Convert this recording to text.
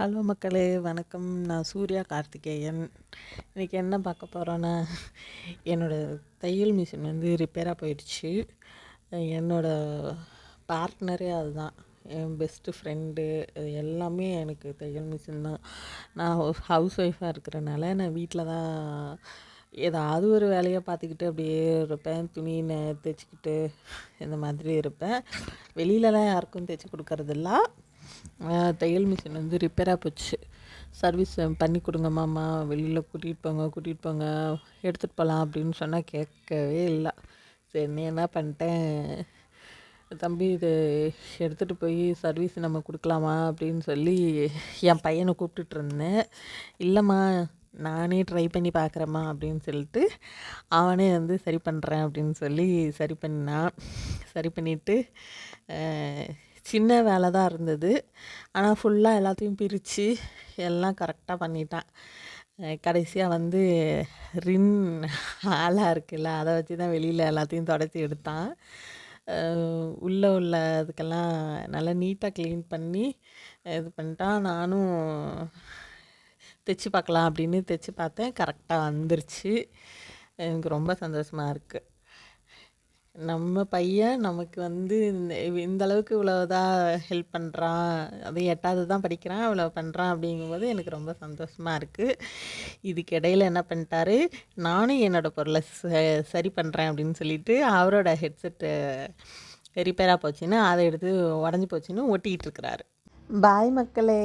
Hello மக்களே, வணக்கம். நான் சூர்யா கார்த்திகேயன். இன்றைக்கி என்ன பார்க்க போகிறோன்னா, என்னோடய தையல் மிஷின் ரிப்பேராக போயிடுச்சு. என்னோடய பார்ட்னரே அதுதான், என் பெஸ்ட்டு ஃப்ரெண்டு. எல்லாமே எனக்கு தையல் மிஷின் தான். நான் ஹவுஸ் ஒய்ஃபாக இருக்கிறனால நான் வீட்டில் தான் ஏதாவது ஒரு வேலையை பார்த்துக்கிட்டு அப்படியே இருப்பேன். துணி தைச்சிக்கிட்டு இந்த மாதிரி இருப்பேன். வெளியிலலாம் யாருக்கும் தைச்சி கொடுக்கறதில்ல. தையல் மிஷின் ரிப்பேராக போச்சு. சர்வீஸ் பண்ணி கொடுங்க மாமா, வெளியில் கூட்டிகிட்டு போங்க எடுத்துகிட்டு போகலாம் அப்படின்னு சொன்னால் கேட்கவே இல்லை. சரி, நீ என்ன பண்ணிட்டேன், தம்பி இது எடுத்துகிட்டு போய் சர்வீஸ் நம்ம கொடுக்கலாமா அப்படின்னு சொல்லி என் பையனை கூப்பிட்டுட்டு இருந்தேன். இல்லைம்மா, நானே ட்ரை பண்ணி பார்க்குறேம்மா அப்படின்னு சொல்லிட்டு அவனே சரி பண்ணுறேன் அப்படின்னு சொல்லி சரி பண்ணான். சரி பண்ணிவிட்டு சின்ன வேலை தான் இருந்தது, ஆனால் ஃபுல்லாக எல்லாத்தையும் பிரித்து எல்லாம் கரெக்டாக பண்ணிட்டான். கடைசியாக ரின் ஆளாக இருக்குல்ல, அதை வச்சு தான் வெளியில் எல்லாத்தையும் துடைச்சி எடுத்தான். உள்ளே உள்ள அதுக்கெல்லாம் நல்லா நீட்டாக க்ளீன் பண்ணி இது பண்ணிட்டான். நானும் தைச்சி பார்க்கலாம் அப்படின்னு தைச்சி பார்த்தேன், கரெக்டாக வந்துருச்சு. எனக்கு ரொம்ப சந்தோஷமாக இருக்குது. நம்ம பையன் நமக்கு இந்த அளவுக்கு இவ்வளோதான் ஹெல்ப் பண்ணுறான், அது 8வது தான் படிக்கிறான், இவ்வளோ பண்ணுறான் அப்படிங்கும்போது எனக்கு ரொம்ப சந்தோஷமாக இருக்குது. இதுக்கு இடையில் என்ன பண்ணிட்டாரு, நானும் என்னோடய பொருளை சரி பண்ணுறேன் அப்படின்னு சொல்லிட்டு அவரோட ஹெட்செட்டு ரிப்பேராக போச்சுன்னு அதை எடுத்து உடஞ்சி போச்சுன்னு ஒட்டிக்கிட்டு இருக்கிறாரு. பாய் மக்களே.